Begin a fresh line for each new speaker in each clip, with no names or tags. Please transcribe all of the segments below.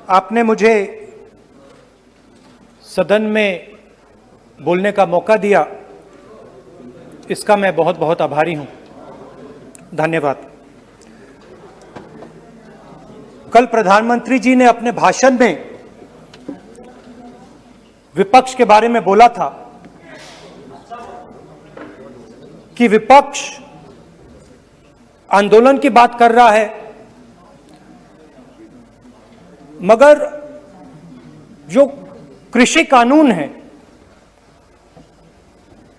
आपने मुझे सदन में बोलने का मौका दिया, इसका मैं बहुत बहुत आभारी हूं। धन्यवाद। कल प्रधानमंत्री जी ने अपने भाषण में विपक्ष के बारे में बोला था कि विपक्ष आंदोलन की बात कर रहा है, मगर जो कृषि कानून है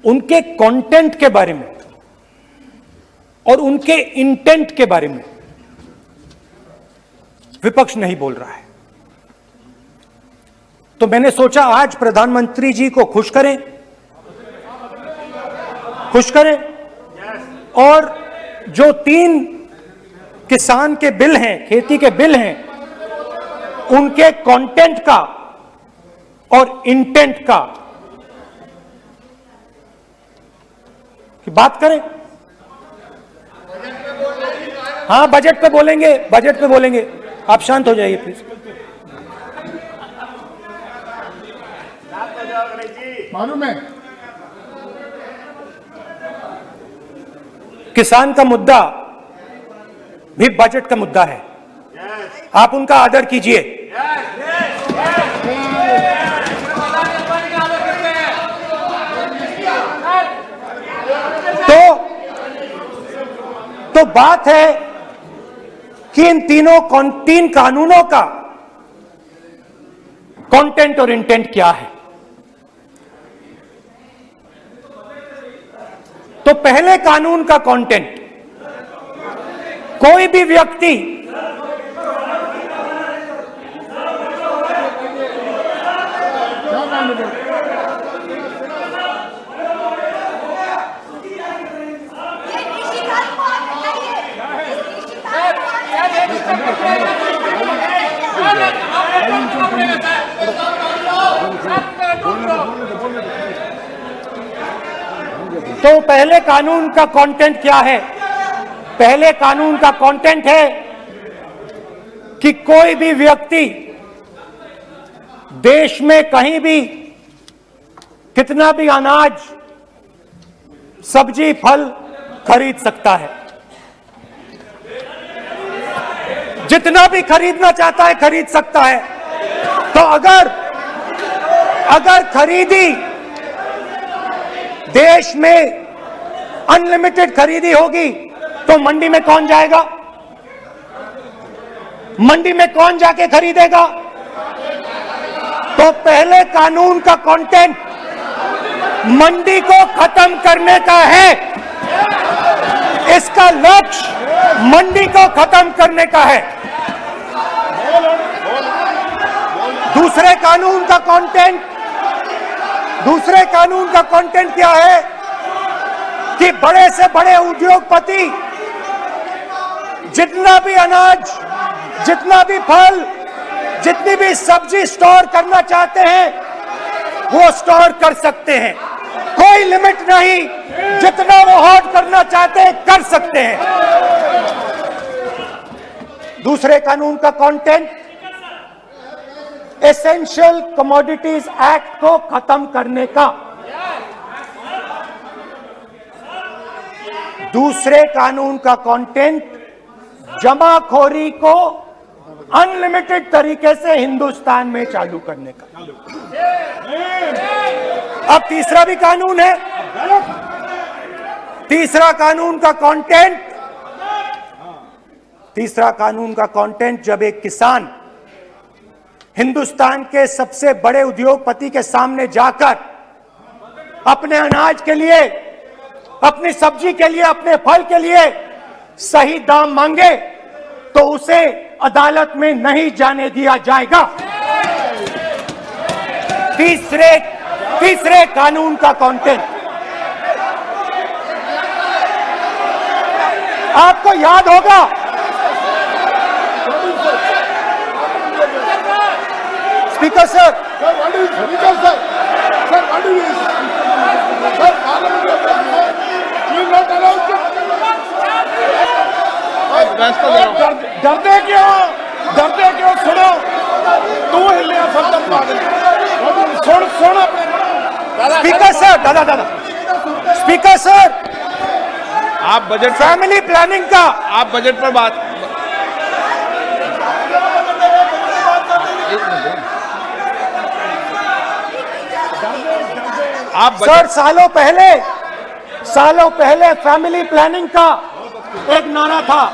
उनके कंटेंट के बारे में और उनके इंटेंट के बारे में विपक्ष नहीं बोल रहा है। तो मैंने सोचा आज प्रधानमंत्री जी को खुश करें और जो 3 किसान के बिल हैं, खेती के बिल हैं, उनके कंटेंट का और इंटेंट का की बात करें। हाँ, बजट पे बोलेंगे। आप शांत हो जाइए प्लीज।
मालूम है
किसान का मुद्दा भी बजट का मुद्दा है। आप उनका आदर कीजिए। तो बात है कि इन 3 कानूनों का कंटेंट और इंटेंट क्या है। तो पहले कानून का कंटेंट, कोई भी व्यक्ति तो पहले कानून का कंटेंट क्या है? पहले कानून का कंटेंट है कि कोई भी व्यक्ति देश में कहीं भी कितना भी अनाज, सब्जी, फल खरीद सकता है। जितना भी खरीदना चाहता है खरीद सकता है। तो अगर खरीदी देश में अनलिमिटेड खरीदी होगी तो मंडी में कौन जाएगा? मंडी में कौन जाके खरीदेगा? तो पहले कानून का कंटेंट मंडी को खत्म करने का है। इसका लक्ष्य मंडी को खत्म करने का है। दूसरे कानून का कंटेंट क्या है कि बड़े से बड़े उद्योगपति जितना भी अनाज, जितना भी फल, जितनी भी सब्जी स्टोर करना चाहते हैं वो स्टोर कर सकते हैं। कोई लिमिट नहीं, जितना वो होल्ड करना चाहते हैं कर सकते हैं। दूसरे कानून का कंटेंट एसेंशियल कमोडिटीज एक्ट को खत्म करने का। दूसरे कानून का कंटेंट जमाखोरी को अनलिमिटेड तरीके से हिंदुस्तान में चालू करने का। अब तीसरा भी कानून है। तीसरा कानून का कंटेंट जब एक किसान हिंदुस्तान के सबसे बड़े उद्योगपति के सामने जाकर अपने अनाज के लिए, अपनी सब्जी के लिए, अपने फल के लिए सही दाम मांगे तो उसे अदालत में नहीं जाने दिया जाएगा। तीसरे कानून का कंटेंट आपको याद होगा, स्पीकर सर,
डरते क्यों? डरते क्यों? सुनो, तू हिलिया फर्दन पागल सुन अपने
स्पीकर सर, दादा स्पीकर सर,
आप बजट
फैमिली प्लानिंग का
आप बजट पर बात आप
सर, सालों पहले फैमिली प्लानिंग का एक नारा था,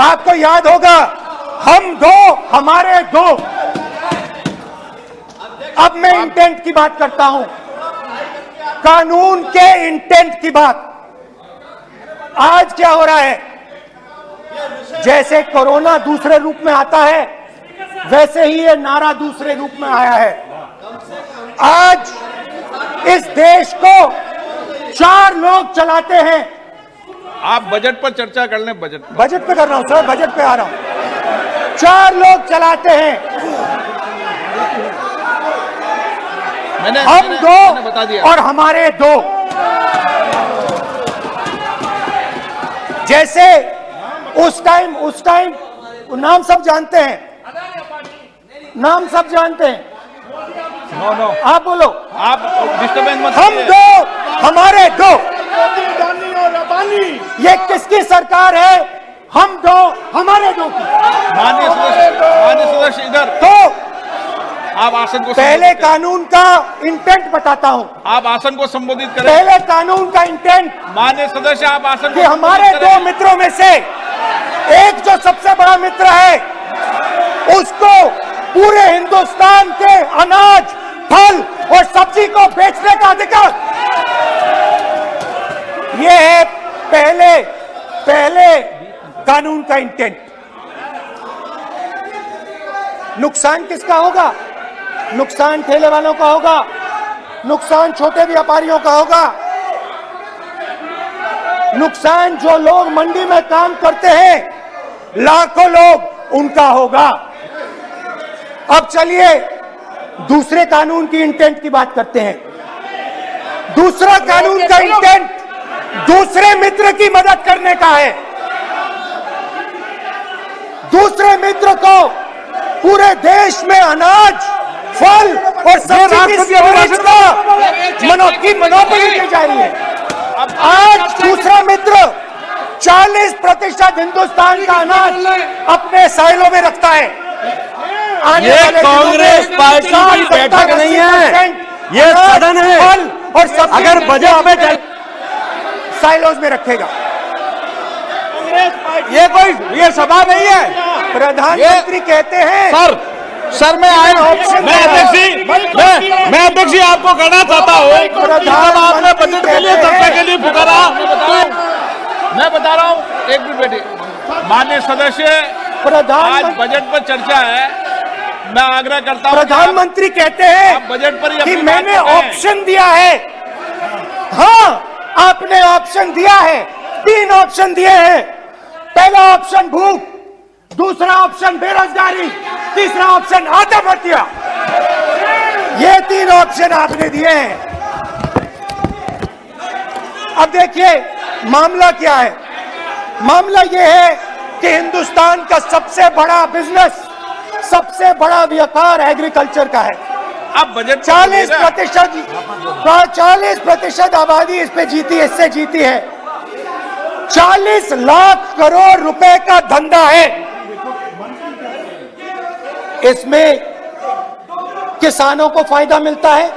आपको याद होगा, हम दो हमारे दो। अब मैं इंटेंट की बात करता हूं, कानून के इंटेंट की बात। आज क्या हो रहा है, जैसे कोरोना दूसरे रूप में आता है, वैसे ही ये नारा दूसरे रूप में आया है। आज इस देश को 4 लोग चलाते हैं।
आप बजट पर चर्चा कर लें।
बजट पे कर रहा हूं सर, बजट पे आ रहा हूं। 4 लोग चलाते हैं, हम दो
बता दिया।
और हमारे दो। जैसे उस टाइम नाम सब जानते हैं, नाम सब जानते हैं।
नो
आप बोलो,
आप डिस्टर्बेंस मत
हम
कीजिए।
दो हमारे दो। ये किसकी सरकार है? हम दो हमारे दो की।
माननीय सदस्य इधर
तो
आप आसन को
पहले कानून का इंटेंट बताता हूं।
आप आसन को संबोधित करें।
पहले कानून का इंटेंट
माननीय सदस्य आप आसन
कि हमारे दो मित्रों में से एक जो सबसे बड़ा मित्र है, उसको पूरे हिंदुस्तान के अनाज, फल और सब्जी को बेचने का अधिकार। यह है पहले कानून का इंटेंट। नुकसान किसका होगा? नुकसान ठेले वालों का होगा, नुकसान छोटे व्यापारियों का होगा, नुकसान जो लोग मंडी में काम करते हैं, लाखों लोग, उनका होगा। अब चलिए दूसरे कानून की इंटेंट की बात करते हैं। दूसरा कानून का इंटेंट दूसरे मित्र की मदद करने का है। दूसरे मित्र को पूरे देश में अनाज, फल और सब्जी की मोनोपोली दी जा रही है। आज दूसरा मित्र 40% हिंदुस्तान का अनाज अपने साइलों में रखता है।
ये कांग्रेस पार्टी की बैठक नहीं है, ये सदन है।
फल और सब्जी
अगर बजट में
साइलोज में रखेगा।
ये सभा नहीं है।
प्रधानमंत्री कहते हैं
सर मैं अध्यक्ष जी आपको कहना चाहता हूँ, जब आपने बजट के लिए चर्चा के लिए पुकारा,
मैं बता रहा हूँ, एक मिनट बैठिए। माननीय सदस्य, आज बजट पर चर्चा है, मैं आग्रह करता हूँ।
प्रधानमंत्री कहते हैं
बजट पर
कि मैंने ऑप्शन दिया है। हाँ, आपने ऑप्शन दिया है, 3 ऑप्शन दिए हैं। पहला ऑप्शन भूख, दूसरा ऑप्शन बेरोजगारी, तीसरा ऑप्शन आत्महत्या। ये 3 ऑप्शन आपने दिए हैं। अब देखिए मामला क्या है। मामला यह है कि हिंदुस्तान का सबसे बड़ा बिजनेस, सबसे बड़ा व्यापार एग्रीकल्चर का है।
अब बजट
40% आबादी इस पे जीती है, इससे जीती है। 40 लाख करोड़ रुपए का धंधा है। इसमें किसानों को फायदा मिलता है,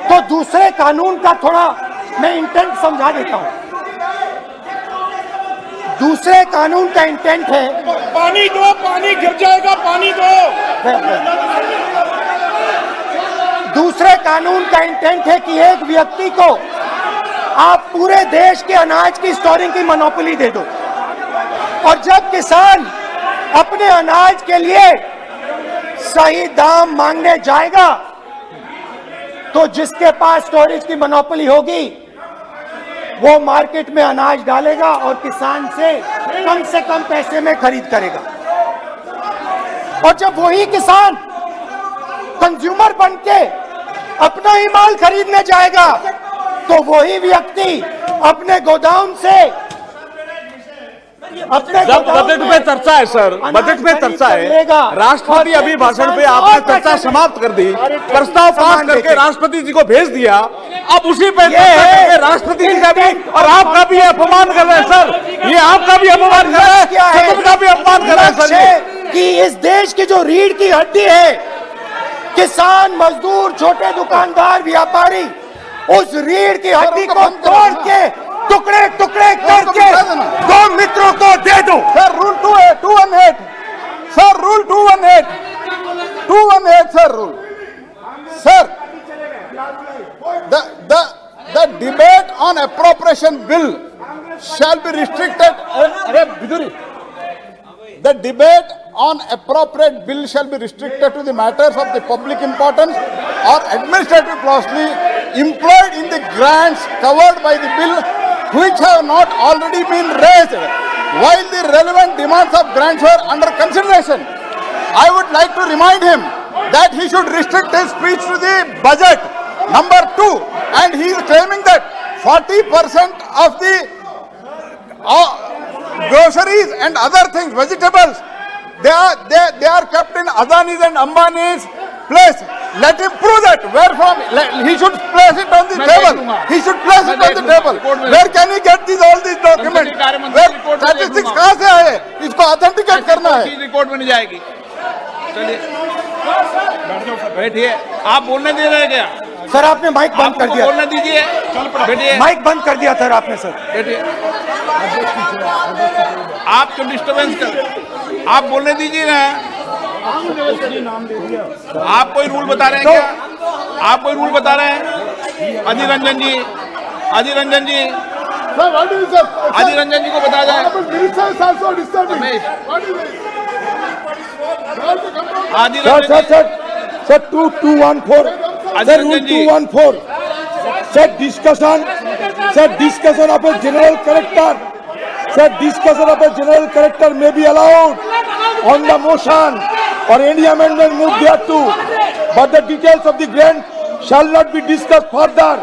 तो दूसरे कानून का थोड़ा मैं इंटेंट समझा देता हूं। दूसरे कानून का इंटेंट है,
पानी दो, पानी गिर जाएगा, पानी दो।
दूसरे कानून का इंटेंट है कि एक व्यक्ति को आप पूरे देश के अनाज की स्टोरिंग की मोनोपोली दे दो, और जब किसान अपने अनाज के लिए सही दाम मांगने जाएगा, तो जिसके पास स्टोरेज की मोनोपोली होगी वो मार्केट में अनाज डालेगा और किसान से कम पैसे में खरीद करेगा। और जब वही किसान कंज्यूमर बन के अपना ही माल खरीदने जाएगा तो वही व्यक्ति अपने गोदाम से
जब बजट पे चर्चा है सर, बजट पे चर्चा है, राष्ट्रपति अभी भाषण पे आपने चर्चा समाप्त कर दी, प्रस्ताव पास करके राष्ट्रपति जी को भेज दिया, अब उसी पे राष्ट्रपति जी का भी और आपका भी अपमान कर रहे हैं सर, ये आपका भी अपमान कर रहे हैं, सदन का भी अपमान कर रहे हैं सर।
कि इस देश की जो रीढ़ की हड्डी है, किसान, मजदूर, छोटे दुकानदार, व्यापारी, उस रीढ़ की हड्डी को तोड़ के टुकड़े टुकड़े करके दो मित्रों को दे दो।
Sir rule 218 sir, rule 218 sir, rule sir, the debate on appropriation bill shall be restricted. The debate on appropriate bill shall be restricted to the matters of the public importance or administrative costly employed in the grants covered by the bill which have not already been raised while the relevant demands of grants were under consideration. I would like to remind him that he should restrict his speech to the budget. Number 2, and he is claiming that 40% of the groceries and other things, vegetables, they are kept in Adani's and Ambani's place. Let him prove that. Where from? He should place it on the table. He should place it on the table. Where can he get all these documents? Where statistics कहाँ से आए? इसको authenticate करना है।
Record में नहीं जाएगी। चलिए बैठिए। आप बोलने दे रहे क्या?
सर आपने माइक बंद कर दिया।
बोलने दीजिए। बैठिए।
माइक बंद कर दिया सर आपने। सर
बैठिए। आप क्यों डिस्टर्बेंस कर? आप बोलने दीजिए ना। आप कोई रूल बता रहे हैं क्या? आप कोई रूल बता रहे हैं? अधीर रंजन जी, अधीर रंजन जी, अधीर रंजन जी को बता जाए।
Sir 2214
Adhir Ranjan ji
214 sir discussion of a general character, sir, discussion of a general character may be allowed on the motion or any amendment moved thereto, but the details of the grant shall not be discussed further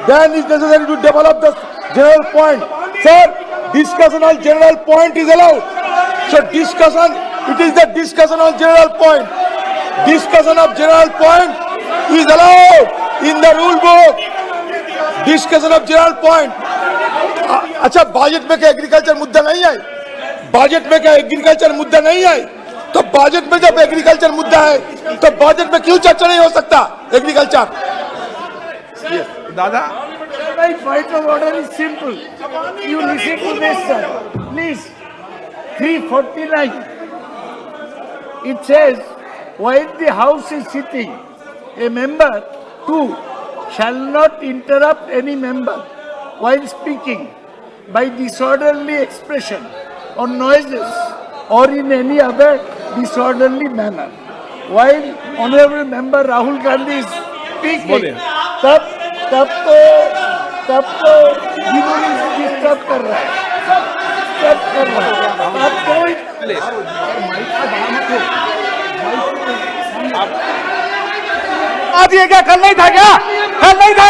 than is necessary to develop the general point. Sir, discussion on general point is allowed. So discussion, it is the discussion on general point. Discussion of general point is allowed in the rule book. Discussion of general point. अच्छा, budget में क्या agriculture मुद्दा नहीं है? Budget में क्या agriculture मुद्दा नहीं है? तो बजट में जब एग्रीकल्चर मुद्दा है तो बजट में क्यों चर्चा नहीं हो सकता एग्रीकल्चर?
दादा,
My point of order is simple. You listen to this, sir. Please. 349. It says, while the House is sitting, a member, 2, shall not interrupt any member while speaking by disorderly expression or noises or in any other disorderly manner. While Honorable Member Rahul Gandhi is speaking, तब तो जिन्होंने disturb कर रहा है, आप कोई
आज ये क्या कल नहीं था क्या? कल नहीं था?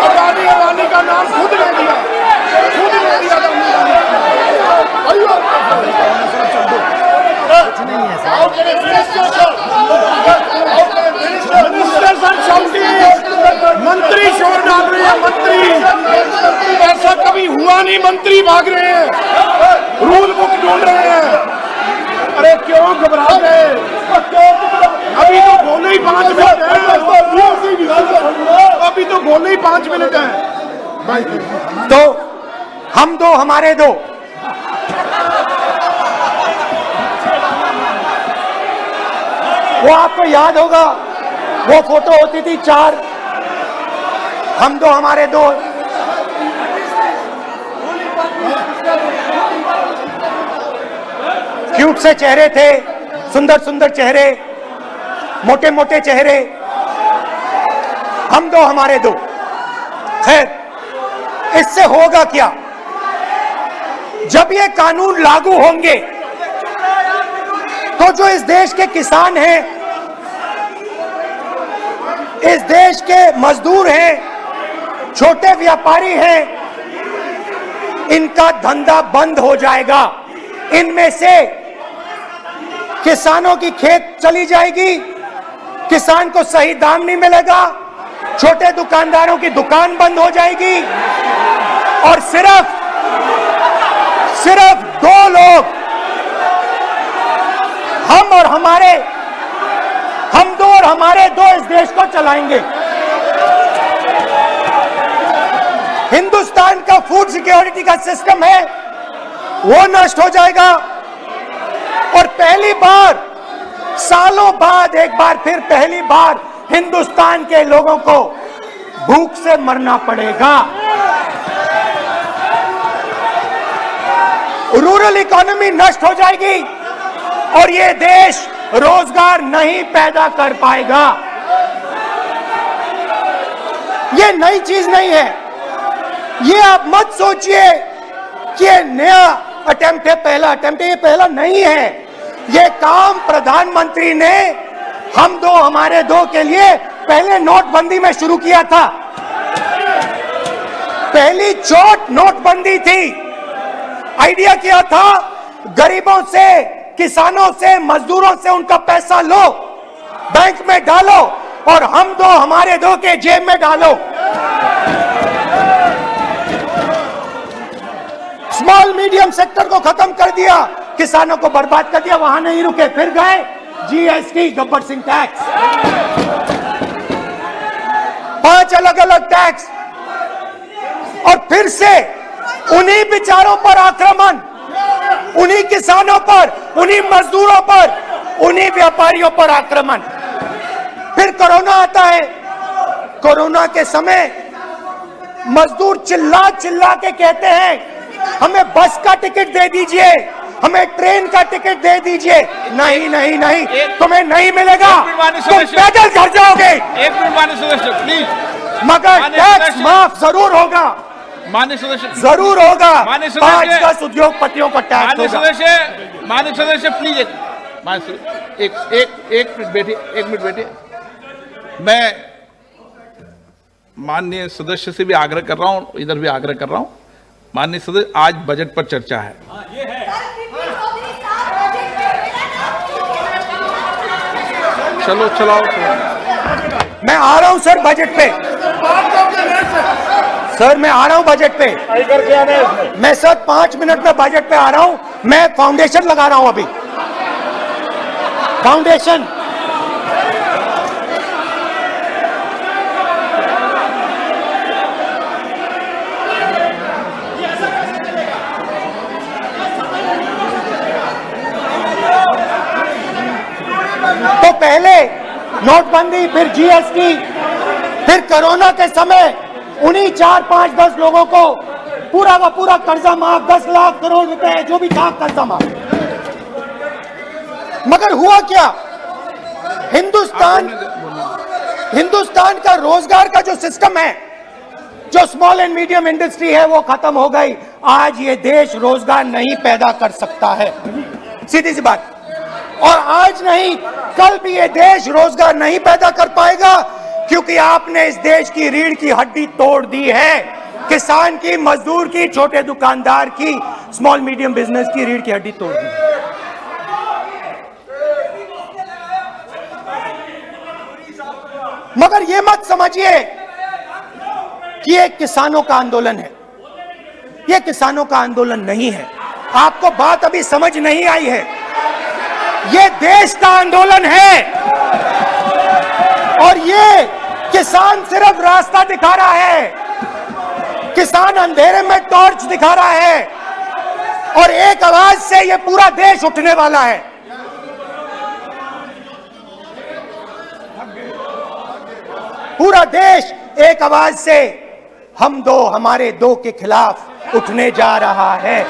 अदानी का नाम खुद ले लिया मंत्री शोर डाल रहे हैं। मंत्री ऐसा कभी हुआ नहीं, मंत्री भाग रहे हैं, रूल बुक ढूंढ रहे हैं। अरे क्यों घबरा गए? अभी तो बोले ही 5 मिनट है, अभी तो बोले ही 5 मिनट है।
तो हम दो हमारे दो, वो आपको याद होगा, वो फोटो होती थी 4, हम दो हमारे दो। क्यूट से चेहरे थे, सुंदर सुंदर चेहरे, मोटे मोटे चेहरे, हम दो हमारे दो। खैर, इससे होगा क्या? जब ये कानून लागू होंगे तो जो इस देश के किसान हैं, इस देश के मजदूर हैं, छोटे व्यापारी हैं, इनका धंधा बंद हो जाएगा। इनमें से किसानों की खेत चली जाएगी, किसान को सही दाम नहीं मिलेगा, छोटे दुकानदारों की दुकान बंद हो जाएगी और सिर्फ दो लोग, हम दो और हमारे दो इस देश को चलाएंगे। हिंदुस्तान का फूड सिक्योरिटी का सिस्टम है वो नष्ट हो जाएगा और पहली बार सालों बाद एक बार फिर पहली बार हिंदुस्तान के लोगों को भूख से मरना पड़ेगा। रूरल इकोनॉमी नष्ट हो जाएगी और ये देश रोजगार नहीं पैदा कर पाएगा। ये नई चीज नहीं है, ये आप मत सोचिए कि ये नया अटेम्प्ट है, पहला अटेम्प्ट है। ये पहला नहीं है, ये काम प्रधानमंत्री ने हम दो हमारे दो के लिए पहले नोटबंदी में शुरू किया था। पहली चोट नोटबंदी थी। आइडिया क्या था? गरीबों से, किसानों से, मजदूरों से उनका पैसा लो, बैंक में डालो और हम दो हमारे दो के जेब में डालो। स्मॉल मीडियम सेक्टर को खत्म कर दिया, किसानों को बर्बाद कर दिया। वहां नहीं रुके, फिर गए जीएसटी, गब्बर सिंह टैक्स, 5 अलग अलग टैक्स और फिर से उन्हीं बेचारों पर आक्रमण, उन्हीं किसानों पर, उन्हीं मजदूरों पर, उन्हीं व्यापारियों पर आक्रमण। फिर कोरोना आता है। कोरोना के समय मजदूर चिल्ला चिल्ला के कहते हैं हमें बस का टिकट दे दीजिए, हमें ट्रेन का टिकट दे दीजिए। नहीं नहीं नहीं, तुम्हें नहीं मिलेगा, तुम पैदल घर जाओगे।
एक मिनट माननीय सदस्य प्लीज।
मगर टैक्स माफ जरूर होगा,
माननीय सदस्य
जरूर होगा।
माननीय
5-10 उद्योगपतियों को टैक्स होगा।
माननीय सदस्य प्लीज एक मिनट बैठिए। मैं माननीय सदस्य से भी आग्रह कर रहा हूं, इधर भी आग्रह कर रहा हूं। माननीय सदस्य, आज बजट पर चर्चा है। चलो चलाओ।
मैं आ रहा हूं सर बजट पे। सर मैं आ रहा हूं बजट पे। मैं सर 5 मिनट में बजट पे आ रहा हूं। मैं फाउंडेशन लगा रहा हूं अभी, फाउंडेशन। तो पहले नोटबंदी, फिर जीएसटी, फिर कोरोना के समय उन्हीं 4, 5, 10 लोगों को पूरा का पूरा कर्जा माफ, 10 लाख करोड़ रुपए जो भी था कर्जा माफ। मगर हुआ क्या? हिंदुस्तान का रोजगार का जो सिस्टम है, जो स्मॉल एंड मीडियम इंडस्ट्री है, वो खत्म हो गई। आज ये देश रोजगार नहीं पैदा कर सकता है, सीधी सी बात। और आज नहीं, कल भी ये देश रोजगार नहीं पैदा कर पाएगा, क्योंकि आपने इस देश की रीढ़ की हड्डी तोड़ दी है। किसान की, मजदूर की, छोटे दुकानदार की, स्मॉल मीडियम बिजनेस की रीढ़ की हड्डी तोड़ दी। मगर ये मत समझिए कि ये किसानों का आंदोलन है। ये किसानों का आंदोलन नहीं है। आपको बात अभी समझ नहीं आई है। ये देश का आंदोलन है और ये किसान सिर्फ रास्ता दिखा रहा है। किसान अंधेरे में टॉर्च दिखा रहा है और एक आवाज से ये पूरा देश उठने वाला है। पूरा देश एक आवाज से हम दो हमारे दो के खिलाफ उठने जा रहा है।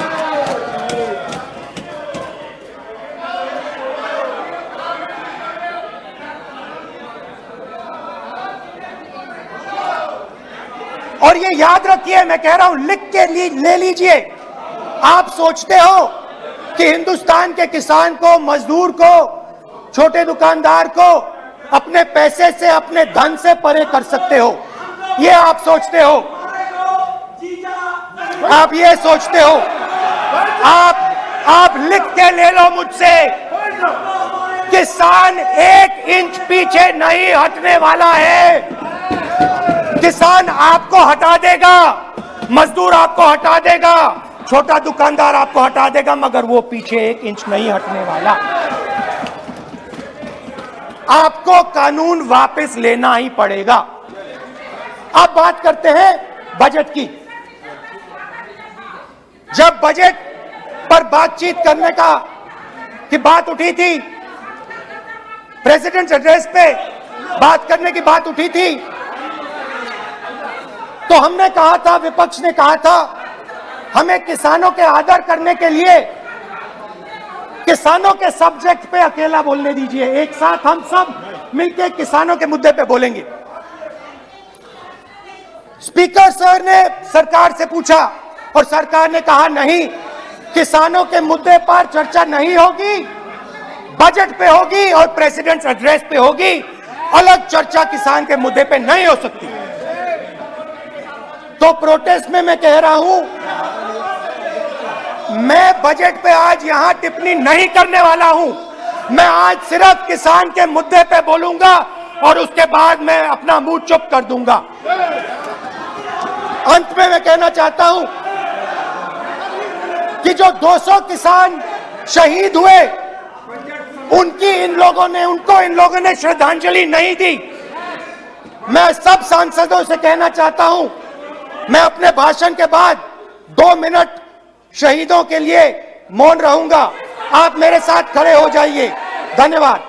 और और ये याद रखिए, मैं कह रहा हूं, लिख के ले लीजिए। आप सोचते हो कि हिंदुस्तान के किसान को, मजदूर को, छोटे दुकानदार को अपने पैसे से, अपने धन से परे कर सकते हो, ये आप सोचते हो, आप ये सोचते हो। आप लिख के ले लो मुझसे, किसान 1 इंच पीछे नहीं हटने वाला है। किसान आपको हटा देगा, मजदूर आपको हटा देगा, छोटा दुकानदार आपको हटा देगा, मगर वो पीछे 1 इंच नहीं हटने वाला। आपको कानून वापस लेना ही पड़ेगा। अब बात करते हैं बजट की। जब बजट पर बातचीत करने की बात उठी थी, प्रेसिडेंट एड्रेस पे बात करने की बात उठी थी, तो हमने कहा था, विपक्ष ने कहा था, हमें किसानों के आदर करने के लिए किसानों के सब्जेक्ट पे अकेला बोलने दीजिए, एक साथ हम सब मिलकर किसानों के मुद्दे पे बोलेंगे। स्पीकर सर ने सरकार से पूछा और सरकार ने कहा नहीं, किसानों के मुद्दे पर चर्चा नहीं होगी, बजट पे होगी और प्रेसिडेंट एड्रेस पे होगी, अलग चर्चा किसान के मुद्दे पे नहीं हो सकती। तो प्रोटेस्ट में मैं कह रहा हूं, मैं बजट पे आज यहां टिप्पणी नहीं करने वाला हूं। मैं आज सिर्फ किसान के मुद्दे पे बोलूंगा और उसके बाद मैं अपना मुंह चुप कर दूंगा। अंत में मैं कहना चाहता हूं कि जो 200 किसान शहीद हुए, उनको इन लोगों ने श्रद्धांजलि नहीं दी। मैं सब सांसदों से कहना चाहता हूं, मैं अपने भाषण के बाद 2 मिनट शहीदों के लिए मौन रहूंगा। आप मेरे साथ खड़े हो जाइए। धन्यवाद।